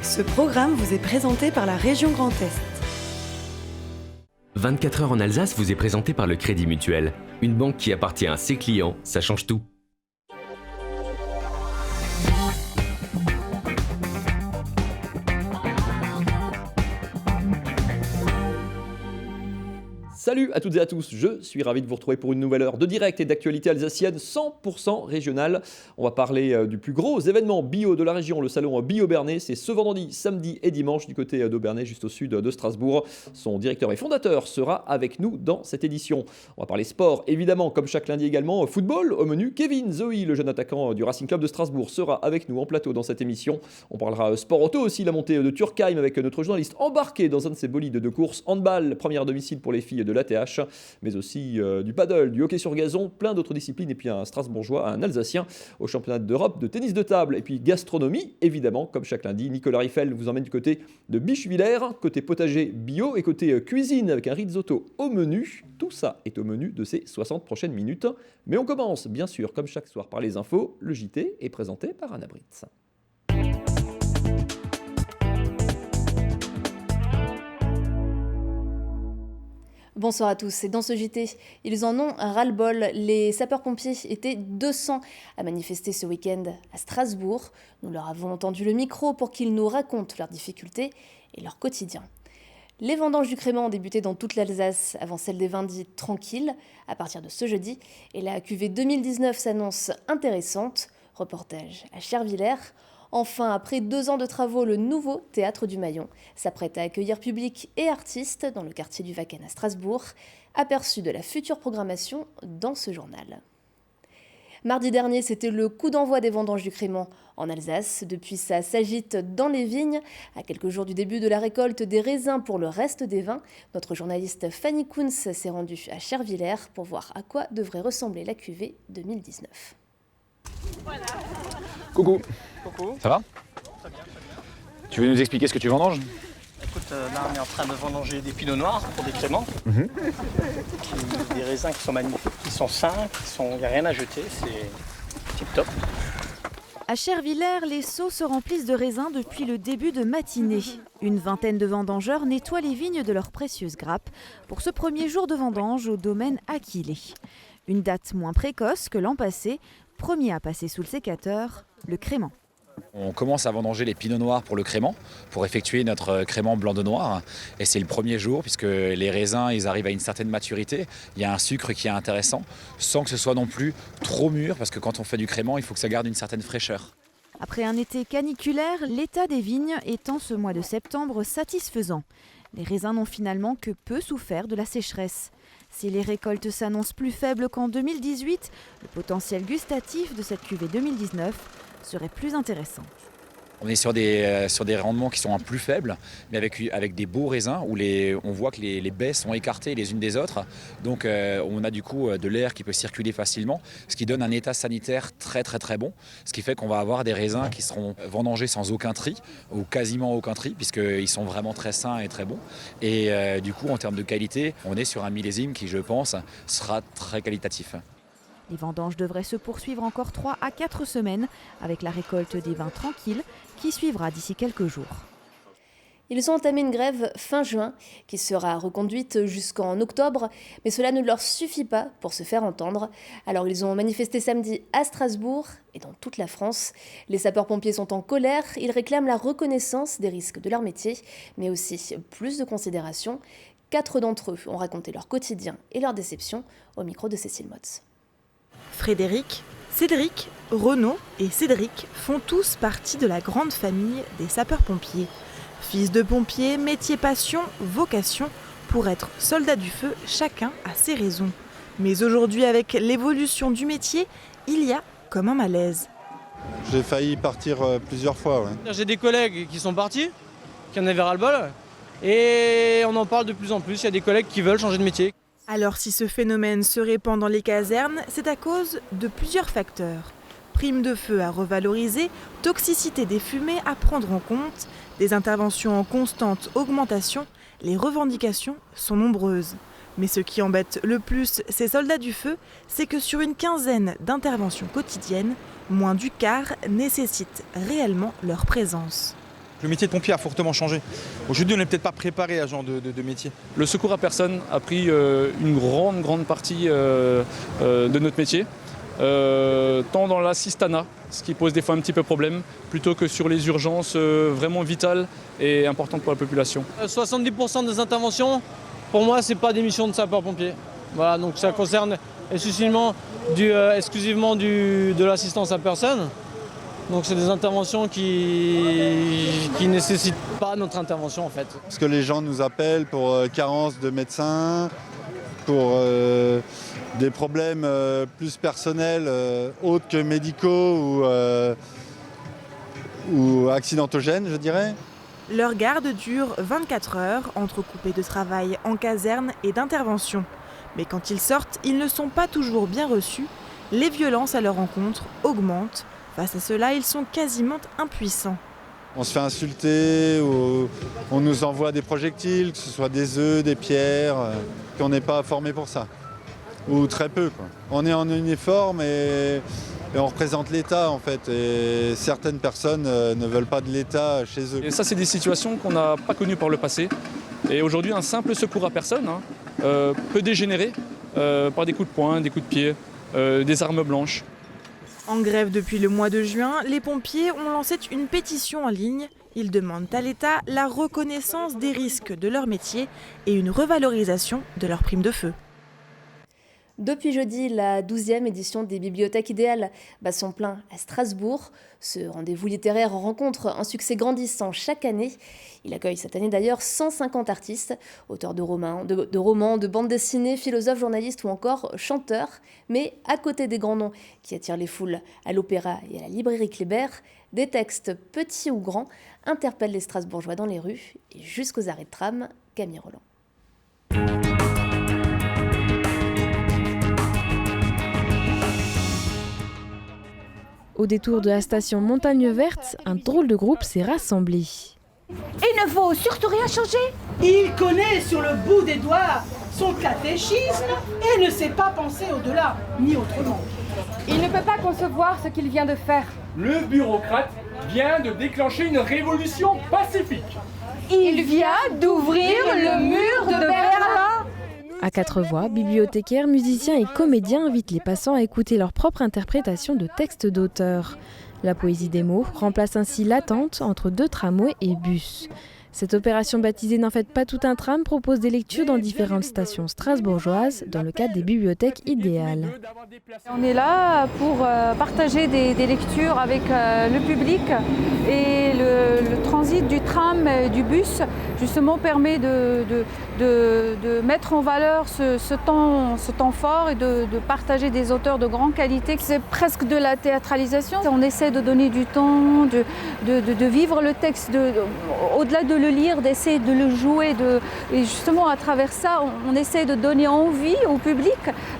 Ce programme vous est présenté par la région Grand Est. 24 heures en Alsace vous est présenté par le Crédit Mutuel. Une banque qui appartient à ses clients, ça change tout. Salut à toutes et à tous, je suis ravi de vous retrouver pour une nouvelle heure de direct et d'actualité alsacienne 100% régionale. On va parler du plus gros événement bio de la région, le salon Bio-Bernay. C'est ce vendredi, samedi et dimanche du côté d'Aubernay, juste au sud de Strasbourg. Son directeur et fondateur sera avec nous dans cette édition. On va parler sport, évidemment, comme chaque lundi également. Football au menu, Kevin Zoe, le jeune attaquant du Racing Club de Strasbourg, sera avec nous en plateau dans cette émission. On parlera sport auto aussi, la montée de Turkheim avec notre journaliste embarqué dans un de ses bolides de course. Handball, première domicile pour les filles de l'ATH, mais aussi du paddle, du hockey sur gazon, plein d'autres disciplines, et puis un Strasbourgeois, un Alsacien au championnat d'Europe de tennis de table, et puis gastronomie, évidemment, comme chaque lundi. Nicolas Riffel vous emmène du côté de Bischwiller, côté potager bio et côté cuisine avec un risotto au menu. Tout ça est au menu de ces 60 prochaines minutes. Mais on commence, bien sûr, comme chaque soir, par les infos. Le JT est présenté par Anna Britz. Bonsoir à tous. Et dans ce JT, ils en ont un ras-le-bol. Les sapeurs-pompiers étaient 200 à manifester ce week-end à Strasbourg. Nous leur avons tendu le micro pour qu'ils nous racontent leurs difficultés et leur quotidien. Les vendanges du crément ont débuté dans toute l'Alsace avant celle des vins dits tranquilles à partir de ce jeudi. Et la cuvée 2019 s'annonce intéressante. Reportage à Chervillers. Enfin, après 2 ans de travaux, le nouveau Théâtre du Maillon s'apprête à accueillir public et artistes dans le quartier du Wacken à Strasbourg. Aperçu de la future programmation dans ce journal. Mardi dernier, c'était le coup d'envoi des vendanges du crément en Alsace. Depuis, ça s'agite dans les vignes. À quelques jours du début de la récolte des raisins pour le reste des vins, notre journaliste Fanny Kunz s'est rendue à Chervillers pour voir à quoi devrait ressembler la cuvée 2019. Voilà. Coucou. Coucou. Ça va? Très bien. Tu veux nous expliquer ce que tu vendanges? Écoute, là on est en train de vendanger des pinots noirs pour des créments. Des raisins qui sont magnifiques, qui sont sains, il n'y a rien à jeter, c'est tip top. À Chervillers, les seaux se remplissent de raisins depuis le début de matinée. Une vingtaine de vendangeurs nettoient les vignes de leurs précieuses grappes pour ce premier jour de vendange au domaine Aquilé. Une date moins précoce que l'an passé, premier à passer sous le sécateur, le crément. On commence à vendanger les pinots noirs pour le crément, pour effectuer notre crément blanc de noir. Et c'est le premier jour puisque les raisins ils arrivent à une certaine maturité. Il y a un sucre qui est intéressant, sans que ce soit non plus trop mûr, parce que quand on fait du crément, il faut que ça garde une certaine fraîcheur. Après un été caniculaire, l'état des vignes est en ce mois de septembre satisfaisant. Les raisins n'ont finalement que peu souffert de la sécheresse. Si les récoltes s'annoncent plus faibles qu'en 2018, le potentiel gustatif de cette cuvée 2019 serait plus intéressant. On est sur des rendements qui sont plus faibles, mais avec des beaux raisins où on voit que les baies sont écartées les unes des autres. Donc on a du coup de l'air qui peut circuler facilement, ce qui donne un état sanitaire très très très bon. Ce qui fait qu'on va avoir des raisins qui seront vendangés sans aucun tri, ou quasiment aucun tri, puisqu'ils sont vraiment très sains et très bons. Et du coup en termes de qualité, on est sur un millésime qui, je pense, sera très qualitatif. Les vendanges devraient se poursuivre encore 3 à 4 semaines avec la récolte des vins tranquilles qui suivra d'ici quelques jours. Ils ont entamé une grève fin juin qui sera reconduite jusqu'en octobre, mais cela ne leur suffit pas pour se faire entendre. Alors ils ont manifesté samedi à Strasbourg et dans toute la France. Les sapeurs-pompiers sont en colère, ils réclament la reconnaissance des risques de leur métier, mais aussi plus de considération. 4 d'entre eux ont raconté leur quotidien et leur déception au micro de Cécile Motz. Frédéric, Cédric, Renaud et Cédric font tous partie de la grande famille des sapeurs-pompiers. Fils de pompiers, métier passion, vocation, pour être soldat du feu, chacun a ses raisons. Mais aujourd'hui, avec l'évolution du métier, il y a comme un malaise. J'ai failli partir plusieurs fois. Ouais. J'ai des collègues qui sont partis, qui en avaient ras-le-bol, et on en parle de plus en plus. Il y a des collègues qui veulent changer de métier. Alors si ce phénomène se répand dans les casernes, c'est à cause de plusieurs facteurs. Primes de feu à revaloriser, toxicité des fumées à prendre en compte, des interventions en constante augmentation, les revendications sont nombreuses. Mais ce qui embête le plus ces soldats du feu, c'est que sur une quinzaine d'interventions quotidiennes, moins du quart nécessitent réellement leur présence. Le métier de pompier a fortement changé. Aujourd'hui, on n'est peut-être pas préparé à ce genre de métier. Le secours à personne a pris une grande partie de notre métier, tant dans l'assistanat, ce qui pose des fois un petit peu problème, plutôt que sur les urgences vraiment vitales et importantes pour la population. 70% des interventions, pour moi, c'est pas des missions de sapeur-pompier. Voilà, donc ça concerne exclusivement de l'assistance à personne. Donc c'est des interventions qui nécessitent pas notre intervention en fait. Parce que les gens nous appellent pour carence de médecins, pour des problèmes plus personnels, autres que médicaux ou accidentogènes, je dirais. Leur garde dure 24 heures, entrecoupée de travail en caserne et d'intervention. Mais quand ils sortent, ils ne sont pas toujours bien reçus. Les violences à leur encontre augmentent. Face à cela, ils sont quasiment impuissants. On se fait insulter, ou on nous envoie des projectiles, que ce soit des œufs, des pierres, qu'on n'est pas formé pour ça. Ou très peu, quoi. On est en uniforme et on représente l'État en fait. Et certaines personnes ne veulent pas de l'État chez eux. Et ça, c'est des situations qu'on n'a pas connues par le passé. Et aujourd'hui, un simple secours à personne peut dégénérer par des coups de poing, des coups de pied, des armes blanches. En grève depuis le mois de juin, les pompiers ont lancé une pétition en ligne. Ils demandent à l'État la reconnaissance des risques de leur métier et une revalorisation de leur prime de feu. Depuis jeudi, la 12e édition des Bibliothèques idéales bat son plein à Strasbourg. Ce rendez-vous littéraire rencontre un succès grandissant chaque année. Il accueille cette année d'ailleurs 150 artistes, auteurs de romans, de bandes dessinées, philosophes, journalistes ou encore chanteurs. Mais à côté des grands noms qui attirent les foules à l'Opéra et à la librairie Kléber, des textes petits ou grands interpellent les Strasbourgeois dans les rues et jusqu'aux arrêts de tram. Camille Roland. Au détour de la station Montagne Verte, un drôle de groupe s'est rassemblé. Il ne faut surtout rien changer. Il connaît sur le bout des doigts son catéchisme et ne sait pas penser au-delà, ni autrement. Il ne peut pas concevoir ce qu'il vient de faire. Le bureaucrate vient de déclencher une révolution pacifique. Il vient d'ouvrir le mur de Berlin. À quatre voix, bibliothécaires, musiciens et comédiens invitent les passants à écouter leur propre interprétation de textes d'auteurs. La poésie des mots remplace ainsi l'attente entre deux tramways et bus. Cette opération baptisée N'en faites pas tout un tram propose des lectures dans différentes stations strasbourgeoises dans le cadre des bibliothèques idéales. On est là pour partager des lectures avec le public et le transit du tram et du bus justement permet de mettre en valeur ce temps fort et de partager des auteurs de grande qualité. C'est presque de la théâtralisation. On essaie de donner du temps, de vivre le texte, au-delà de le lire, d'essayer de le jouer. Et justement, à travers ça, on essaie de donner envie au public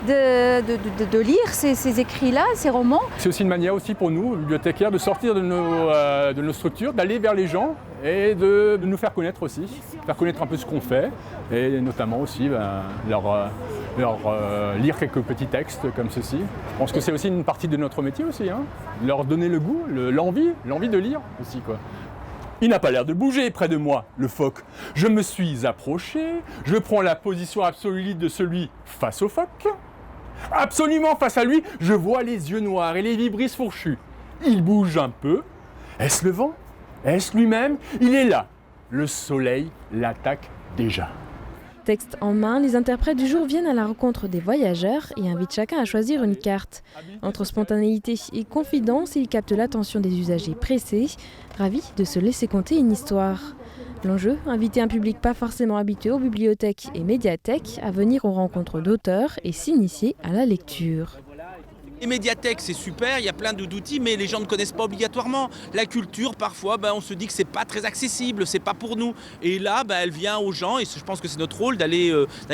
de lire ces écrits-là, ces romans. C'est aussi une manière aussi pour nous, bibliothécaires, de sortir de nos structures, d'aller vers les gens et de nous faire connaître aussi, faire connaître un peu ce qu'on fait et notamment aussi leur lire quelques petits textes comme ceci. Je pense que c'est aussi une partie de notre métier aussi, leur donner le goût, l'envie de lire aussi, quoi. Il n'a pas l'air de bouger près de moi, le phoque. Je me suis approché, je prends la position absolue de celui face au phoque. Absolument face à lui, je vois les yeux noirs et les vibrisses fourchues. Il bouge un peu. Est-ce le vent? Est-ce lui-même? Il est là. Le soleil l'attaque déjà. Texte en main, les interprètes du jour viennent à la rencontre des voyageurs et invitent chacun à choisir une carte. Entre spontanéité et confidence, ils captent l'attention des usagers pressés, ravis de se laisser conter une histoire. L'enjeu, inviter un public pas forcément habitué aux bibliothèques et médiathèques à venir aux rencontres d'auteurs et s'initier à la lecture. Les médiathèques, c'est super, il y a plein d'outils, mais les gens ne connaissent pas obligatoirement. La culture, parfois, on se dit que c'est pas très accessible, c'est pas pour nous. Et là, elle vient aux gens, et je pense que c'est notre rôle d'aller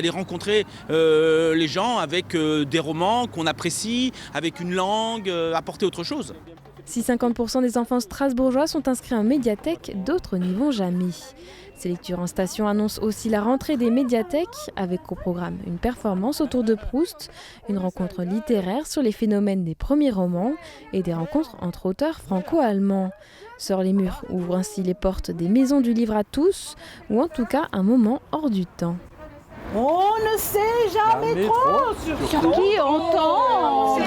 rencontrer les gens avec des romans qu'on apprécie, avec une langue, apporter autre chose. Si 50% des enfants strasbourgeois sont inscrits en médiathèque, d'autres n'y vont jamais. Ces lectures en station annoncent aussi la rentrée des médiathèques, avec au programme une performance autour de Proust, une rencontre littéraire sur les phénomènes des premiers romans et des rencontres entre auteurs franco-allemands. Sort les murs ouvre ainsi les portes des maisons du livre à tous, ou en tout cas un moment hors du temps. On ne sait jamais trop sur qui on tombe.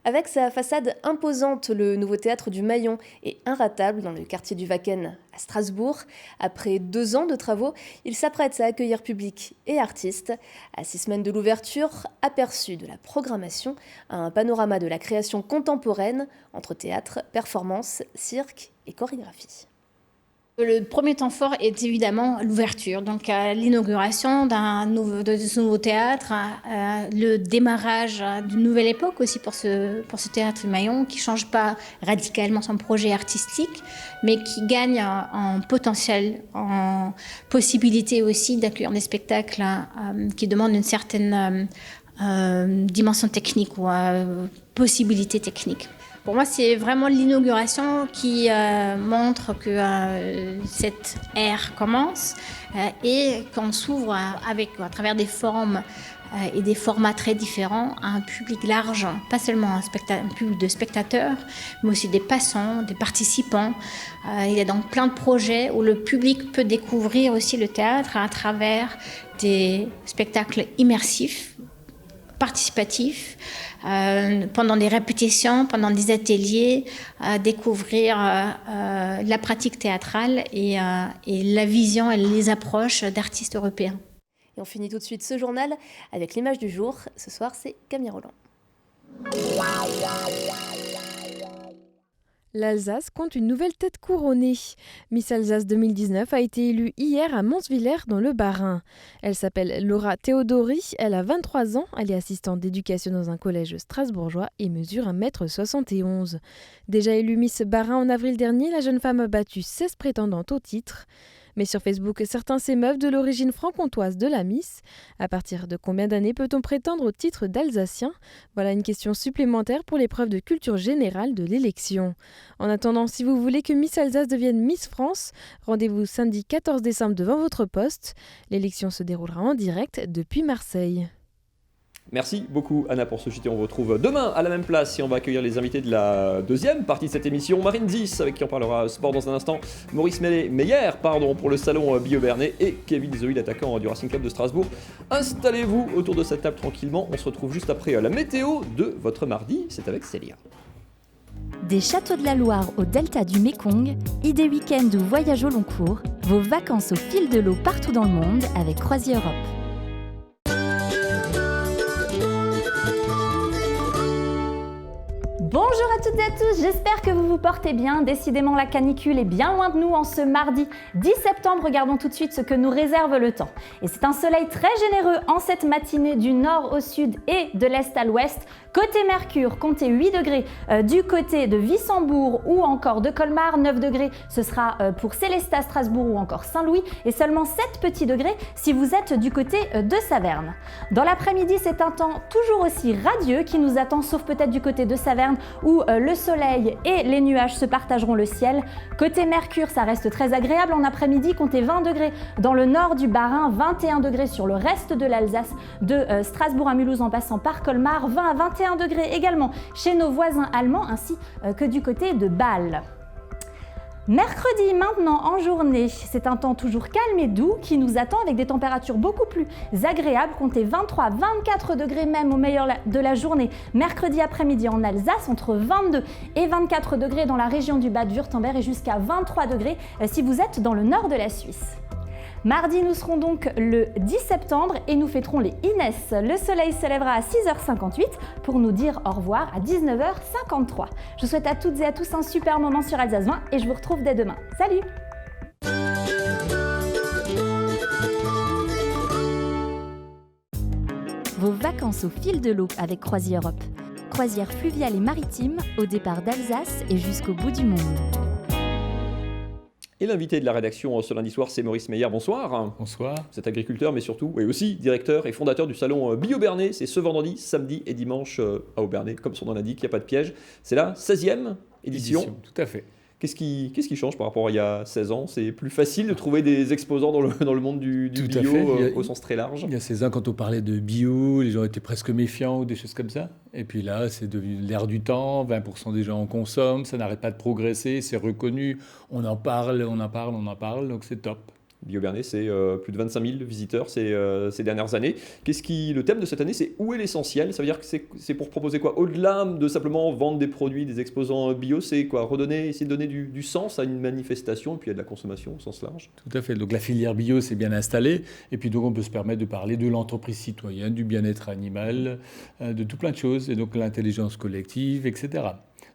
Avec sa façade imposante, le nouveau théâtre du Maillon est inratable dans le quartier du Wacken à Strasbourg. Après 2 ans de travaux, il s'apprête à accueillir public et artistes. À 6 semaines de l'ouverture, aperçu de la programmation, un panorama de la création contemporaine entre théâtre, performance, cirque et chorégraphie. Le premier temps fort est évidemment l'ouverture, donc l'inauguration de ce nouveau théâtre, le démarrage d'une nouvelle époque aussi pour ce théâtre du Maillon, qui ne change pas radicalement son projet artistique, mais qui gagne en potentiel, en possibilité aussi d'accueillir des spectacles qui demandent une certaine dimension technique ou possibilité technique. Pour moi, c'est vraiment l'inauguration qui montre que cette ère commence et qu'on s'ouvre à travers des formes et des formats très différents à un public large, pas seulement un public de spectateurs, mais aussi des passants, des participants. Il y a donc plein de projets où le public peut découvrir aussi le théâtre à travers des spectacles immersifs, participatifs, pendant des répétitions, pendant des ateliers, découvrir la pratique théâtrale et la vision et les approches d'artistes européens. Et on finit tout de suite ce journal avec l'image du jour. Ce soir, c'est Camille Roland. L'Alsace compte une nouvelle tête couronnée. Miss Alsace 2019 a été élue hier à Monswiller dans le Bas-Rhin. Elle s'appelle Laura Theodori, elle a 23 ans, elle est assistante d'éducation dans un collège strasbourgeois et mesure 1m71. Déjà élue Miss Bas-Rhin en avril dernier, la jeune femme a battu 16 prétendantes au titre. Mais sur Facebook, certains s'émeuvent de l'origine franc-comtoise de la Miss. À partir de combien d'années peut-on prétendre au titre d'Alsacien ? Voilà une question supplémentaire pour l'épreuve de culture générale de l'élection. En attendant, si vous voulez que Miss Alsace devienne Miss France, rendez-vous samedi 14 décembre devant votre poste. L'élection se déroulera en direct depuis Marseille. Merci beaucoup Anna pour ce JT, on vous retrouve demain à la même place et on va accueillir les invités de la deuxième partie de cette émission. Marine Zis avec qui on parlera sport dans un instant, Maurice Meyer pour le salon Bio-Bernay et Kevin Zoïl, attaquant du Racing Club de Strasbourg. Installez-vous autour de cette table tranquillement, on se retrouve juste après la météo de votre mardi, c'est avec Célia. Des châteaux de la Loire au delta du Mékong, idées week-end ou voyage au long cours, vos vacances au fil de l'eau partout dans le monde avec Croisière Europe. Bonjour à toutes et à tous, j'espère que vous vous portez bien. Décidément, la canicule est bien loin de nous en ce mardi 10 septembre. Regardons tout de suite ce que nous réserve le temps. Et c'est un soleil très généreux en cette matinée du nord au sud et de l'est à l'ouest. Côté Mercure, comptez 8 degrés du côté de Wissembourg ou encore de Colmar, 9 degrés ce sera pour Célestat, Strasbourg ou encore Saint-Louis et seulement 7 petits degrés si vous êtes du côté de Saverne. Dans l'après-midi, c'est un temps toujours aussi radieux qui nous attend, sauf peut-être du côté de Saverne où le soleil et les nuages se partageront le ciel. Côté Mercure, ça reste très agréable en après-midi, comptez 20 degrés dans le nord du Bas-Rhin, 21 degrés sur le reste de l'Alsace, de Strasbourg à Mulhouse en passant par Colmar, 20 à 21 degrés également chez nos voisins allemands ainsi que du côté de Bâle. Mercredi maintenant en journée, c'est un temps toujours calme et doux qui nous attend avec des températures beaucoup plus agréables, comptez 23-24 degrés même au meilleur de la journée. Mercredi après-midi en Alsace, entre 22 et 24 degrés dans la région du Bade-Wurtemberg et jusqu'à 23 degrés si vous êtes dans le nord de la Suisse. Mardi, nous serons donc le 10 septembre et nous fêterons les Inès. Le soleil se lèvera à 6h58 pour nous dire au revoir à 19h53. Je vous souhaite à toutes et à tous un super moment sur Alsace 20 et je vous retrouve dès demain. Salut! Vos vacances au fil de l'eau avec Croisière Europe. Croisière fluviale et maritime au départ d'Alsace et jusqu'au bout du monde. Et l'invité de la rédaction ce lundi soir, c'est Maurice Meyer. Bonsoir. Bonsoir. Vous êtes agriculteur, mais surtout, et aussi directeur et fondateur du salon Bio-Bernay. C'est ce vendredi, samedi et dimanche à Aubernay. Comme son nom l'indique, il n'y a pas de piège. C'est la 16e édition. Tout à fait. Qu'est-ce qui change par rapport à il y a 16 ans? C'est plus facile de trouver des exposants dans le monde du bio au sens très large? Il y a 16 ans, quand on parlait de bio, les gens étaient presque méfiants ou des choses comme ça. Et puis là, c'est devenu l'air du temps, 20% des gens en consomment, ça n'arrête pas de progresser, c'est reconnu, on en parle, donc c'est top. BioBernais, c'est plus de 25 000 visiteurs ces dernières années. Le thème de cette année, c'est où est l'essentiel? Ça veut dire que c'est pour proposer quoi? Au-delà de simplement vendre des produits, des exposants bio, c'est quoi? Essayer de donner du sens à une manifestation et puis à de la consommation au sens large. Tout à fait. Donc la filière bio s'est bien installée et puis donc on peut se permettre de parler de l'entreprise citoyenne, du bien-être animal, de tout plein de choses et donc l'intelligence collective, etc.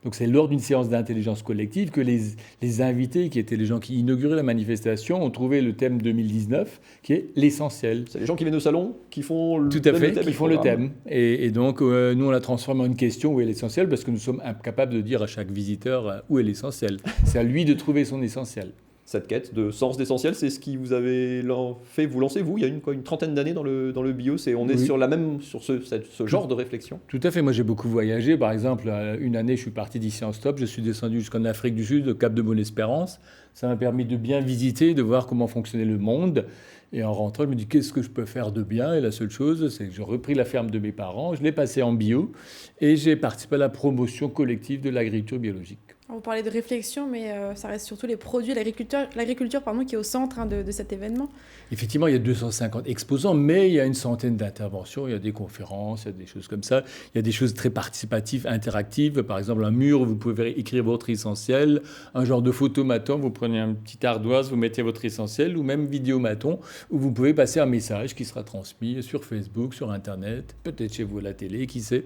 Donc c'est lors d'une séance d'intelligence collective que les invités, qui étaient les gens qui inauguraient la manifestation, ont trouvé le thème 2019, qui est l'essentiel. C'est les gens qui viennent au salon, qui font le thème. Tout à fait, qui font le thème. Et donc nous, on l'a transformé en une question, où est l'essentiel, parce que nous sommes incapables de dire à chaque visiteur où est l'essentiel. C'est à lui de trouver son essentiel. Cette quête de sens d'essentiel, c'est ce qui vous avez fait vous lancer, vous, il y a une trentaine d'années dans le bio. On est sur ce genre de réflexion. Tout à fait. Moi, j'ai beaucoup voyagé. Par exemple, une année, je suis parti d'ici en stop. Je suis descendu jusqu'en Afrique du Sud, au Cap de Bonne-Espérance. Ça m'a permis de bien visiter, de voir comment fonctionnait le monde. Et en rentrant, je me dis, qu'est-ce que je peux faire de bien? Et la seule chose, c'est que j'ai repris la ferme de mes parents, je l'ai passée en bio et j'ai participé à la promotion collective de l'agriculture biologique. Vous parlez de réflexion, mais ça reste surtout les produits, l'agriculture qui est au centre de cet événement. Effectivement, il y a 250 exposants, mais il y a une centaine d'interventions. Il y a des conférences, il y a des choses comme ça. Il y a des choses très participatives, interactives. Par exemple, un mur où vous pouvez écrire votre essentiel. Un genre de photomaton, vous prenez un petit ardoise, vous mettez votre essentiel, ou même vidéomaton, où vous pouvez passer un message qui sera transmis sur Facebook, sur Internet, peut-être chez vous à la télé, qui sait.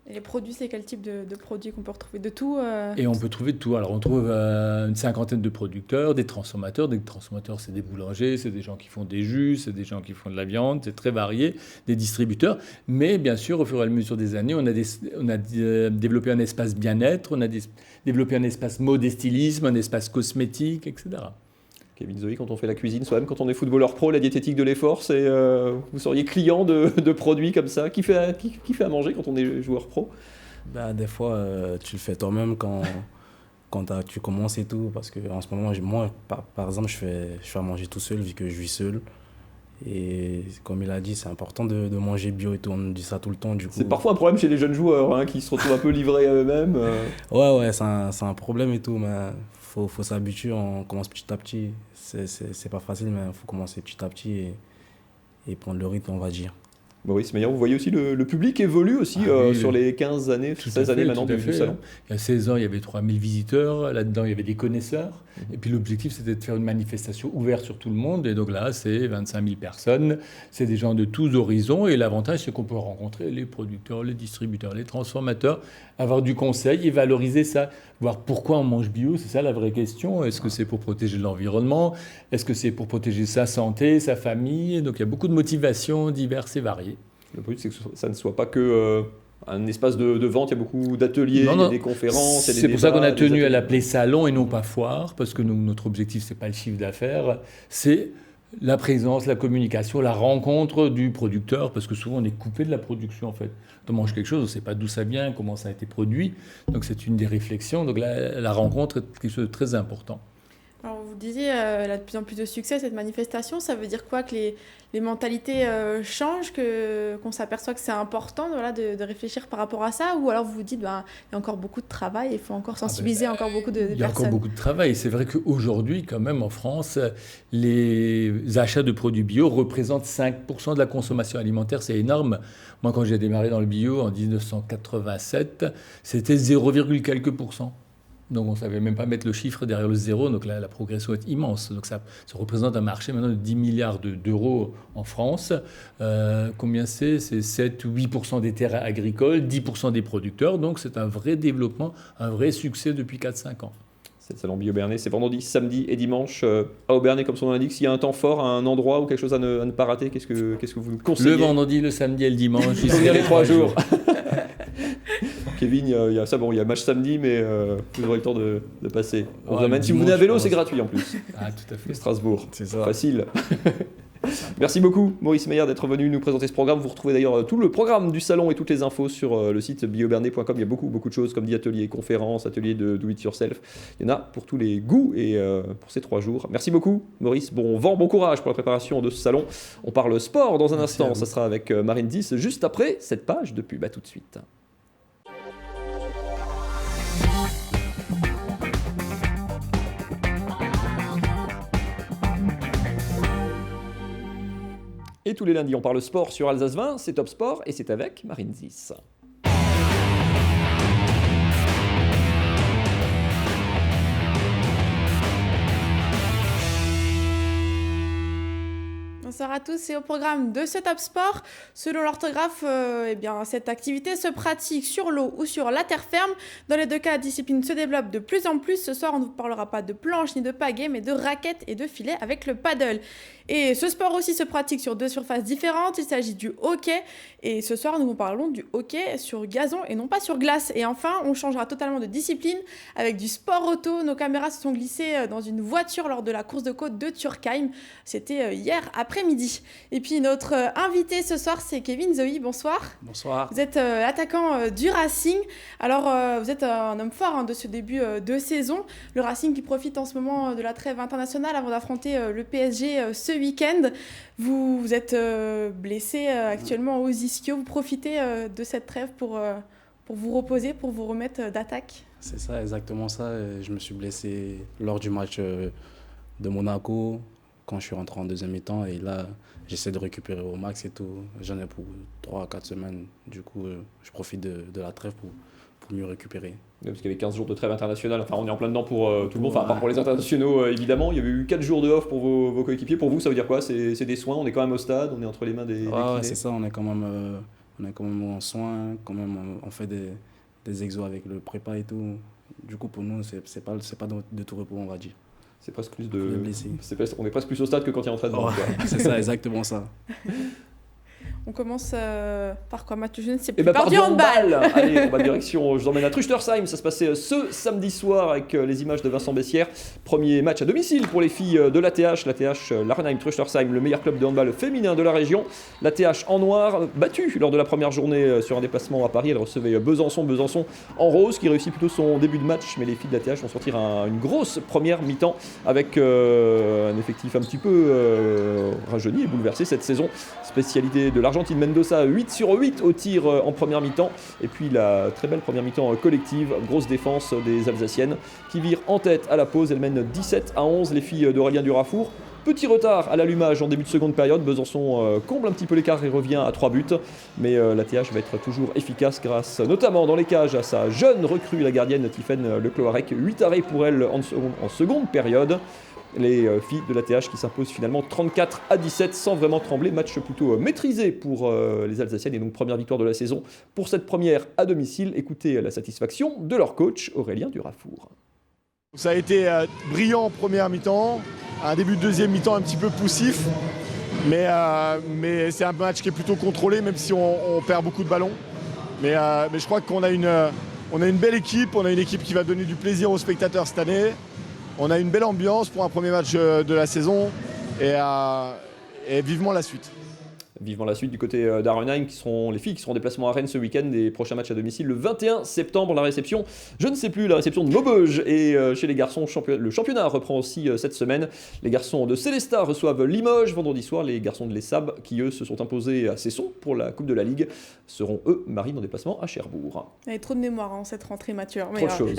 Et les produits, c'est quel type de produits qu'on peut retrouver? De tout Et on peut trouver de tout. Alors, on trouve une cinquantaine de producteurs, des transformateurs. Des transformateurs, c'est des boulangers, c'est des gens qui font des jus, c'est des gens qui font de la viande, c'est très varié, des distributeurs. Mais bien sûr, au fur et à mesure des années, on a développé un espace bien-être, on a développé un espace mode et stylisme, un espace cosmétique, etc. Kevin Zoé, quand on fait la cuisine soi-même, quand on est footballeur pro, la diététique de l'effort, vous seriez client de produits comme ça. Qui fait à manger quand on est joueur pro? Des fois, tu le fais toi-même quand tu commences et tout. Parce qu'en ce moment, moi, par exemple, je fais à manger tout seul, vu que je vis seul. Et comme il a dit, c'est important de manger bio et tout, on dit ça tout le temps. Du coup. C'est parfois un problème chez les jeunes joueurs qui se retrouvent un peu livrés à eux-mêmes. Ouais, c'est un problème et tout, mais faut s'habituer, on commence petit à petit. C'est pas facile, mais il faut commencer petit à petit et prendre le rythme, on va dire. Maurice Meyer, vous voyez aussi le public évolue aussi sur les 15 années, 16 années maintenant du salon. Il y a 16 ans, il y avait 3000 visiteurs. Là-dedans, il y avait des connaisseurs. Et puis l'objectif, c'était de faire une manifestation ouverte sur tout le monde. Et donc là, c'est 25 000 personnes. C'est des gens de tous horizons. Et l'avantage, c'est qu'on peut rencontrer les producteurs, les distributeurs, les transformateurs, avoir du conseil et valoriser ça. Voir pourquoi on mange bio, c'est ça la vraie question. Est-ce que c'est pour protéger l'environnement? Est-ce que c'est pour protéger sa santé, sa famille? Donc il y a beaucoup de motivations diverses et variées. Le but, c'est que ça ne soit pas que un espace de vente. Il y a beaucoup d'ateliers, il y a des conférences. C'est pour ça qu'on a tenu à l'appeler salon et non pas foire, parce que notre objectif, ce n'est pas le chiffre d'affaires, c'est la présence, la communication, la rencontre du producteur, parce que souvent on est coupé de la production en fait. On mange quelque chose, on ne sait pas d'où ça vient, comment ça a été produit, donc c'est une des réflexions. Donc la rencontre est quelque chose de très important. Alors vous disiez, elle a de plus en plus de succès cette manifestation, ça veut dire quoi? Que les mentalités changent, qu'on s'aperçoit que c'est important de réfléchir par rapport à ça? Ou alors vous vous dites, il y a encore beaucoup de travail, il faut encore sensibiliser encore beaucoup de personnes? Il y a encore beaucoup de travail. C'est vrai qu'aujourd'hui, quand même, en France, les achats de produits bio représentent 5% de la consommation alimentaire, c'est énorme. Moi, quand j'ai démarré dans le bio en 1987, c'était 0, quelques %. Donc on ne savait même pas mettre le chiffre derrière le zéro, donc là la progression est immense. Donc ça représente un marché maintenant de 10 milliards d'euros en France. Combien c'est 7-8% des terres agricoles, 10% des producteurs, donc c'est un vrai développement, un vrai succès depuis 4-5 ans. C'est le salon BioBernais, c'est vendredi, samedi et dimanche à Aubernais, comme son nom l'indique. S'il y a un temps fort, un endroit ou quelque chose à ne pas rater, qu'est-ce que vous conseillez? Le vendredi, le samedi et le dimanche. Il y a les 3 jours. Kevin, il y a match samedi, mais vous aurez le temps de passer. Si vous venez à vélo, c'est gratuit en plus. Ah, tout à fait. Strasbourg, c'est ça. Facile. Merci beaucoup Maurice Meyer d'être venu nous présenter ce programme. Vous retrouvez d'ailleurs tout le programme du salon et toutes les infos sur le site biobernet.com. Il y a beaucoup de choses comme dit ateliers, conférences, ateliers de do it yourself. Il y en a pour tous les goûts et pour ces 3 jours. Merci beaucoup Maurice. Bon vent, bon courage pour la préparation de ce salon. On parle sport dans un instant. Ça sera avec Marine 10 juste après cette page de pub. À tout de suite. Et tous les lundis, on parle sport sur Alsace 20, c'est Top Sport et c'est avec Marine Zis. Bonsoir à tous, c'est au programme de ce Top Sport. Selon l'orthographe, cette activité se pratique sur l'eau ou sur la terre ferme. Dans les 2 cas, la discipline se développe de plus en plus. Ce soir, on ne vous parlera pas de planche ni de pagaie, mais de raquettes et de filets avec le paddle. Et ce sport aussi se pratique sur 2 surfaces différentes. Il s'agit du hockey. Et ce soir, nous vous parlons du hockey sur gazon et non pas sur glace. Et enfin, on changera totalement de discipline avec du sport auto. Nos caméras se sont glissées dans une voiture lors de la course de côte de Turkheim. C'était hier après-midi. Et puis notre invité ce soir, c'est Kevin Zoe. Bonsoir. Bonsoir. Vous êtes attaquant du Racing. Alors, vous êtes un homme fort de ce début de saison. Le Racing qui profite en ce moment de la trêve internationale avant d'affronter le PSG ce week-end. Vous êtes blessé actuellement aux ischio. Vous profitez de cette trêve pour vous reposer, pour vous remettre d'attaque. C'est ça, exactement ça. Je me suis blessé lors du match de Monaco, quand je suis rentré en deuxième mi-temps. Et là, j'essaie de récupérer au max et tout. J'en ai pour 3 à 4 semaines. Du coup, je profite de la trêve pour mieux récupérer. Parce qu'il y avait 15 jours de trêve internationale, enfin on est en plein dedans pour tout le monde, enfin à part pour les internationaux évidemment, il y avait eu 4 jours de off pour vos coéquipiers. Pour vous, ça veut dire quoi? C'est des soins, on est quand même au stade, on est entre les mains des kinés. C'est ça, on est quand même en soins, quand même on fait des exos avec le prépa et tout. Du coup pour nous, c'est pas de tout repos, on va dire. C'est presque plus on est presque plus au stade que quand il y a entraînement. C'est ça, exactement ça. On commence par quoi, Mathieu? Je ne sais plus. Par du handball. Allez, on va direction, je vous emmène à Truchtersheim. Ça se passait ce samedi soir avec les images de Vincent Bessières. Premier match à domicile pour les filles de l'ATH. L'ATH, l'Arenheim Truchtersheim, le meilleur club de handball féminin de la région. L'ATH en noir, battue lors de la première journée sur un déplacement à Paris. Elle recevait Besançon en rose, qui réussit plutôt son début de match. Mais les filles de l'ATH vont sortir une grosse première mi-temps avec un effectif un petit peu rajeuni et bouleversé cette saison. Spécialité de l'Argentine Mendoza, 8 sur 8 au tir en première mi-temps. Et puis la très belle première mi-temps collective, grosse défense des Alsaciennes qui virent en tête à la pause. Elles mènent 17-11, les filles d'Aurélien Durafour. Petit retard à l'allumage en début de seconde période. Besançon comble un petit peu l'écart et revient à 3 buts. Mais la TH va être toujours efficace grâce notamment dans les cages à sa jeune recrue, la gardienne Tiffaine Lecloarec. 8 arrêts pour elle en seconde période. Les filles de l'ATH qui s'imposent finalement 34-17 sans vraiment trembler. Match plutôt maîtrisé pour les Alsaciennes et donc première victoire de la saison pour cette première à domicile. Écoutez la satisfaction de leur coach Aurélien Durafour. Ça a été brillant en première mi-temps, un début de deuxième mi-temps un petit peu poussif, mais c'est un match qui est plutôt contrôlé même si on perd beaucoup de ballons. Mais je crois qu'on a une belle équipe, on a une équipe qui va donner du plaisir aux spectateurs cette année. On a une belle ambiance pour un premier match de la saison et vivement la suite. Vivement la suite du côté d'Arenheim, les filles qui seront en déplacement à Rennes ce week-end. Des prochains matchs à domicile le 21 septembre. La réception de Maubeuge. Et chez les garçons, le championnat reprend aussi cette semaine. Les garçons de Célestat reçoivent Limoges vendredi soir. Les garçons de l'ESAB, qui eux se sont imposés à Cesson pour la Coupe de la Ligue, seront eux Marine en déplacement à Cherbourg. Il y a trop de mémoire cette rentrée, Mathieu. Trop de choses.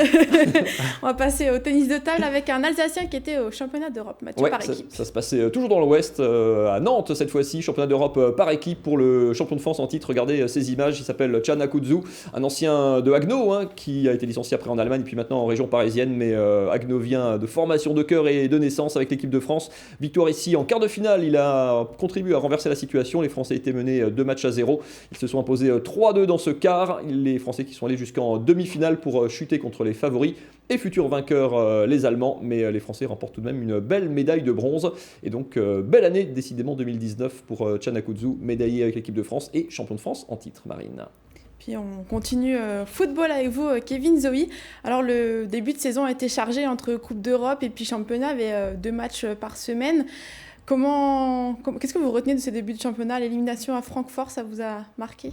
On va passer au tennis de table avec un Alsacien qui était au championnat d'Europe, Mathieu, par équipe. Ça se passait toujours dans l'Ouest, à Nantes cette fois-ci, championnat d'Europe par équipe pour le champion de France en titre. Regardez ces images, il s'appelle Can Akudzu, un ancien de Haguenau qui a été licencié après en Allemagne puis maintenant en région parisienne, mais Haguenau vient de formation de cœur et de naissance avec l'équipe de France. Victoire ici en quart de finale, il a contribué à renverser la situation. Les Français étaient menés 2-0. Ils se sont imposés 3-2 dans ce quart. Les Français qui sont allés jusqu'en demi-finale pour chuter contre les favoris et futurs vainqueurs les Allemands, mais les Français remportent tout de même une belle médaille de bronze. Et donc belle année décidément 2019 pour Can Akudzu, médaillé avec l'équipe de France et champion de France en titre, Marine. Puis on continue football avec vous, Kevin Zoe. Alors le début de saison a été chargé entre Coupe d'Europe et puis championnat, avec 2 matchs par semaine. Qu'est-ce que vous retenez de ces débuts de championnat? L'élimination à Francfort, ça vous a marqué?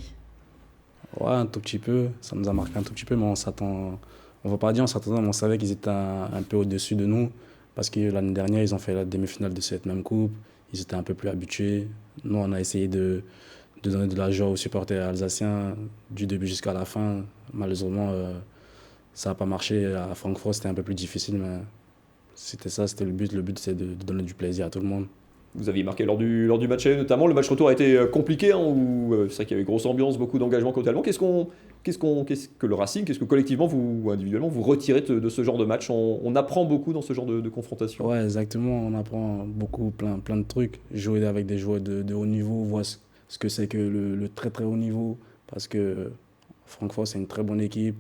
Ouais, un tout petit peu. Ça nous a marqué un tout petit peu, mais on va pas dire on s'attendait, mais on savait qu'ils étaient un peu au-dessus de nous. Parce que l'année dernière, ils ont fait la demi-finale de cette même coupe. Ils étaient un peu plus habitués. Nous, on a essayé de donner de la joie aux supporters alsaciens du début jusqu'à la fin. Malheureusement, ça n'a pas marché. À Francfort, c'était un peu plus difficile, mais c'était le but. Le but, c'est de donner du plaisir à tout le monde. Vous aviez marqué lors du match aller notamment. Le match retour a été compliqué, hein, où c'est vrai qu'il y avait grosse ambiance, beaucoup d'engagement côté allemand. Qu'est-ce que le Racing, qu'est-ce que collectivement ou individuellement vous retirez de ce genre de match? On apprend beaucoup dans ce genre de confrontation. Ouais, exactement. On apprend beaucoup, plein de trucs. Jouer avec des joueurs de haut niveau, voir ce que c'est que le très très haut niveau. Parce que Francfort, c'est une très bonne équipe.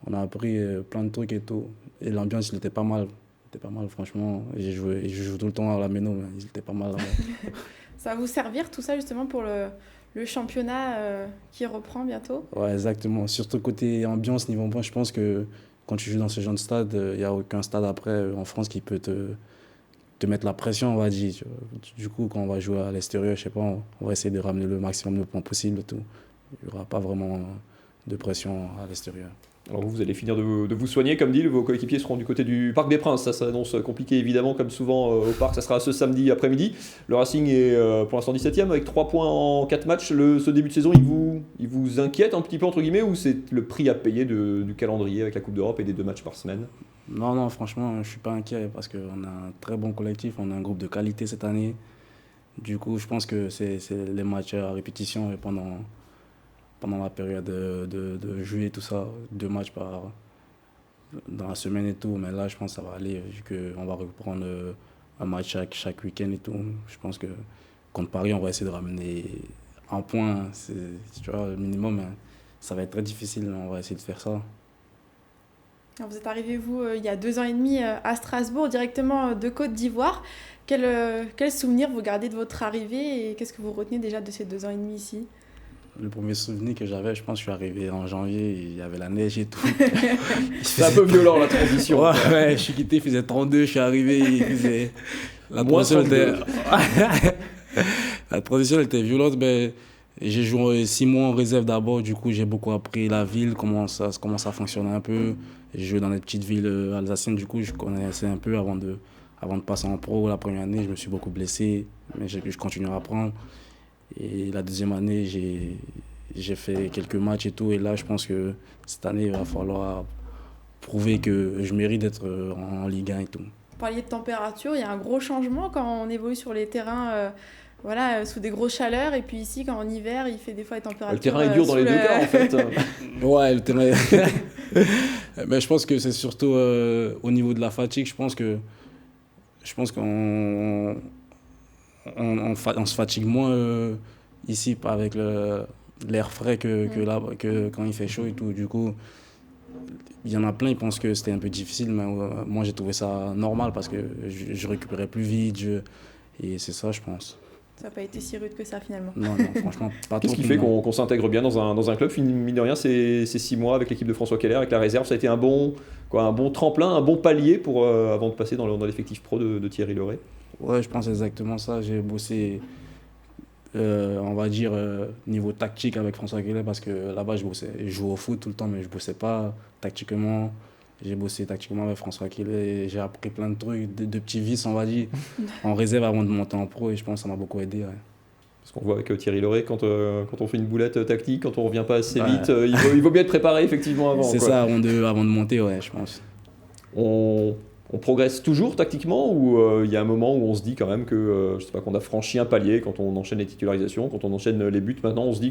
On a appris plein de trucs et tout. Et l'ambiance, il était pas mal. C'était pas mal, franchement. Je joue tout le temps à la Méno, mais il était pas mal. Ça va vous servir tout ça justement pour le championnat qui reprend bientôt? Ouais, exactement. Surtout côté ambiance, niveau ambiance, je pense que quand tu joues dans ce genre de stade, il n'y a aucun stade après en France qui peut te mettre la pression, on va dire. Du coup, quand on va jouer à l'extérieur, je sais pas, on va essayer de ramener le maximum de points possible. Tout. Il n'y aura pas vraiment de pression à l'extérieur. Alors vous allez finir de vous soigner, comme dit, vos coéquipiers seront du côté du Parc des Princes. Ça s'annonce compliqué évidemment, comme souvent au Parc. Ça sera ce samedi après-midi. Le Racing est pour l'instant 17e avec 3 points en 4 matchs. Ce début de saison, il vous inquiète un petit peu entre guillemets, ou c'est le prix à payer du calendrier avec la Coupe d'Europe et des 2 matchs par semaine? Non, franchement, je ne suis pas inquiet parce qu'on a un très bon collectif, on a un groupe de qualité cette année. Du coup, je pense que c'est les matchs à répétition et pendant la période de juillet, tout ça, 2 matchs dans la semaine et tout. Mais là, je pense que ça va aller, vu qu'on va reprendre un match chaque week-end et tout. Je pense que contre Paris, on va essayer de ramener un point, tu vois, le minimum. Hein. Ça va être très difficile, mais on va essayer de faire ça. Alors vous êtes arrivé, vous, il y a 2 ans et demi à Strasbourg, directement de Côte d'Ivoire. Quel souvenir vous gardez de votre arrivée et qu'est-ce que vous retenez déjà de ces 2 ans et demi ici? Le premier souvenir que j'avais, je pense que je suis arrivé en janvier, il y avait la neige et tout. C'est un peu violent la transition. Ouais, je suis quitté, il faisait 32, je suis arrivé, il faisait... La transition était violente, mais j'ai joué 6 mois en réserve d'abord, du coup j'ai beaucoup appris la ville, comment ça fonctionnait un peu. J'ai joué dans les petites villes alsaciennes, du coup je connaissais un peu avant de passer en pro. La première année, je me suis beaucoup blessé, mais je continue à apprendre. Et la deuxième année, j'ai fait quelques matchs et tout. Et là, je pense que cette année, il va falloir prouver que je mérite d'être en Ligue 1 et tout. Vous parliez de température, il y a un gros changement quand on évolue sur les terrains sous des grosses chaleurs. Et puis ici, quand en hiver, il fait des fois des températures... Le terrain est dur dans les 2 cas, en fait. Ouais, le terrain Mais je pense que c'est surtout au niveau de la fatigue. Je pense qu'on se fatigue moins ici avec l'air frais que quand il fait chaud et tout. Du coup, il y en a plein, ils pensent que c'était un peu difficile, mais moi j'ai trouvé ça normal parce que je récupérais plus vite. Et c'est ça, je pense. Ça n'a pas été si rude que ça finalement. Non, franchement, pas trop. Qu'est-ce qui fait qu'on s'intègre bien dans un club? Mine de rien, ces 6 mois avec l'équipe de François Keller, avec la réserve, ça a été un bon tremplin, un bon palier avant de passer dans l'effectif pro de Thierry Laurey. Ouais, je pense exactement ça. J'ai bossé, on va dire, niveau tactique avec François Keller parce que là-bas, je jouais au foot tout le temps, mais je ne bossais pas tactiquement. J'ai bossé tactiquement avec François Keller et j'ai appris plein de trucs, de petits vices, on va dire, en réserve avant de monter en pro et je pense que ça m'a beaucoup aidé. Ouais. Parce qu'on voit avec Thierry Laurey, quand on fait une boulette tactique, quand on ne revient pas assez vite, il vaut bien être préparé effectivement avant. C'est ça, avant de monter, ouais, je pense. On progresse toujours tactiquement ou il y a un moment où on se dit quand même que qu'on a franchi un palier quand on enchaîne les titularisations, quand on enchaîne les buts maintenant, on se dit